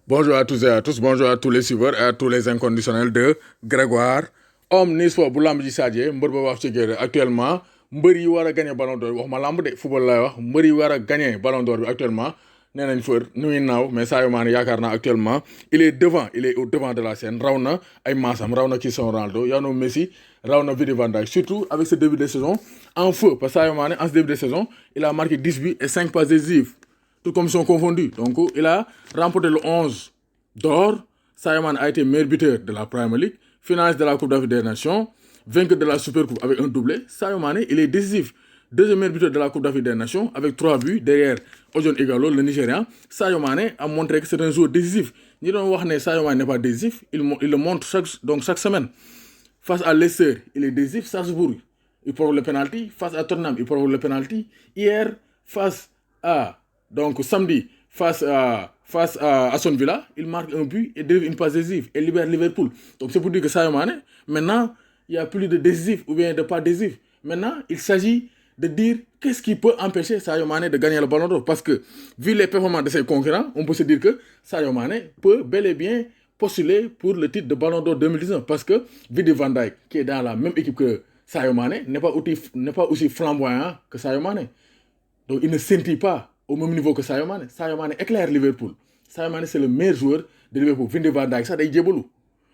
Bonjour à tous et à tous, bonjour à tous les suiveurs et à tous les inconditionnels de Grégoire omnisport bu lamb ji Sadio mbër ba wax ci géej actuellement mbër yi war a gagné ballon d'or wax ma lamb de football lay wax mbër yi war a gagné ballon d'or bi actuellement nee nañ fër nu ngi naaw mais Sadio Mané yaakaar naa actuellement il est au devant de la scène raw na ay maasam raw na Cristiano Ronaldo yow na Messi raw na Virgil van Dijk surtout avec ce début de saison en feu parce que Sadio Mané en ce début de saison il a marqué 10 buts et 5 passes décisives. Toutes commissions confondues. Donc, il a remporté le 11 d'or. Sadio Mané a été meilleur buteur de la Premier League, finaliste de la Coupe d'Afrique des Nations, vainqueur de la Supercoupe avec un doublé. Sadio Mané, il est décisif. Deuxième meilleur buteur de la Coupe d'Afrique des Nations avec 3 buts derrière Odion Ighalo, le Nigérian. Sadio Mané a montré que c'est un joueur décisif. Ni donc wax ne Sadio Mané n'est pas décisif, il le montre chaque semaine. Face à Leicester, il est décisif. Salzbourg, il provoque le penalty. Face à Tottenham, il provoque le penalty. Hier, face à samedi, face à Aston Villa, il marque un but et délivre une passe décisive et libère Liverpool. Donc c'est pour dire que Sadio Mané, maintenant, il n'y a plus de décisif ou bien de pas décisif. Maintenant, il s'agit de dire qu'est-ce qui peut empêcher Sadio Mané de gagner le ballon d'or. Parce que, vu les performances de ses concurrents, on peut se dire que Sadio Mané peut bel et bien postuler pour le titre de ballon d'or 2019. Parce que Virgil van Dijk, qui est dans la même équipe que Sadio Mané, n'est pas aussi flamboyant que Sadio Mané. Donc il ne scintille pas au même niveau que Sadio Mané. Sadio Mané éclaire Liverpool. Sadio Mané, c'est le meilleur joueur de Liverpool. Virgil van Dijk, ça, c'est Djebolu.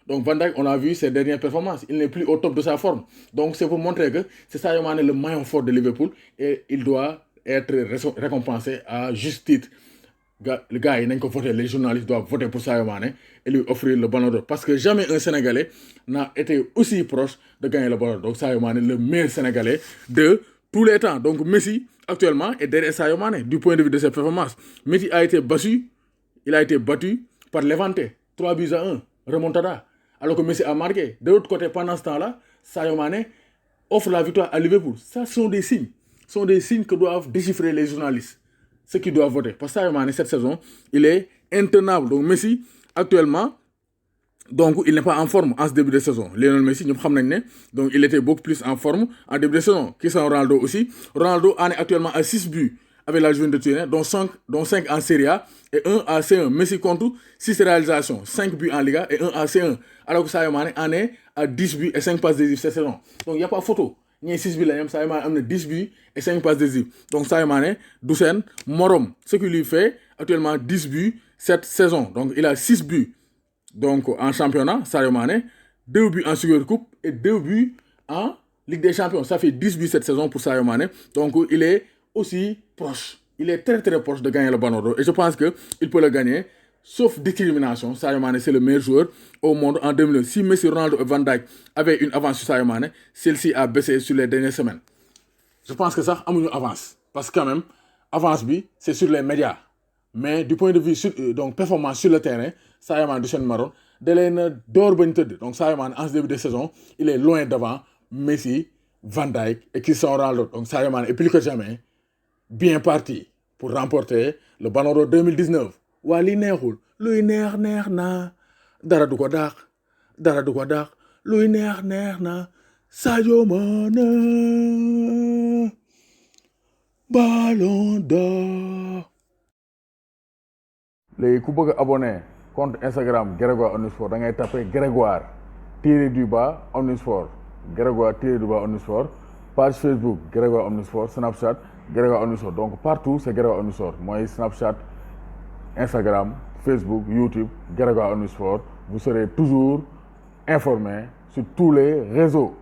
Donc Van Dijk, on a vu ses dernières performances. Il n'est plus au top de sa forme. Donc c'est pour montrer que c'est Sadio Mané le maillon fort de Liverpool et il doit être récompensé à juste titre. Les gars, les journalistes doivent voter pour Sadio Mané et lui offrir le ballon d'or. Parce que jamais un Sénégalais n'a été aussi proche de gagner le ballon d'or. Donc Sadio Mané, le meilleur Sénégalais de tous les temps. Donc Messi, actuellement, est derrière Sadio Mané du point de vue de ses performances. Messi a été battu par Levante, 3 buts à 1, remontada. Alors que Messi a marqué. De l'autre côté, pendant ce temps-là, Sadio Mané offre la victoire à Liverpool. Ça sont des signes. Ce sont des signes que doivent déchiffrer les journalistes. Ceux qui doivent voter. Parce que Sadio Mané, cette saison, il est intenable. Donc Messi, actuellement, donc il n'est pas en forme en ce début de saison. Lionel Messi, nous savons, donc il était beaucoup plus en forme en début de saison. Cristiano Ronaldo aussi. Ronaldo en est actuellement à 6 buts avec la Juventus de Turin, dont 5 en Serie A et 1 à C1. Messi compte 6 réalisations, 5 buts en Liga et 1 à C1. Alors que Sadio Mané en est à 10 buts et 5 passes décisives cette saison. Donc il n'y a pas photo. Il y a 6 buts là, Sadio Mané a 10 buts et 5 passes décisives. Donc Sadio Mané, Doucen, Morom, ce qui lui fait actuellement 10 buts cette saison. Donc il a 6 buts donc en championnat, Sadio Mané, 2 buts en Supercoupe et 2 buts en Ligue des Champions. Ça fait 10 buts cette saison pour Sadio Mané. Donc il est aussi proche. Il est très très proche de gagner le ballon d'or. Et je pense qu'il peut le gagner, sauf discrimination. Sadio Mané, c'est le meilleur joueur au monde en 2009. Si Messi, Ronaldo et Van Dijk avaient une avance sur Sadio Mané, celle-ci a baissé sur les dernières semaines. Je pense que ça a une avance. Parce que quand même, avance, c'est sur les médias. Mais du point de vue donc performance sur le terrain, Sadio Mané du Sen Maroon, d'or donc Sadio Mané en ce début de saison, il est loin devant Messi, Van Dijk et Cristiano Ronaldo. Donc Sadio Mané est plus que jamais bien parti pour remporter le Ballon d'Or 2019. Wali neexul luy neex na dara du ko daax luy neex na Sadio Mané Ballon d'Or. Les ku bëgg abonné compte Instagram Grégoire Omnisport da ngay taper Grégoire _du_bas Omnisport Grégoire _du_bas Omnisport, page Facebook Grégoire Omnisport, Snapchat Grégoire Omnisport. Donc partout c'est Grégoire Omnisport. Moi Snapchat, Instagram, Facebook, YouTube, Grégoire Omnisport. Vous serez toujours informé sur tous les réseaux.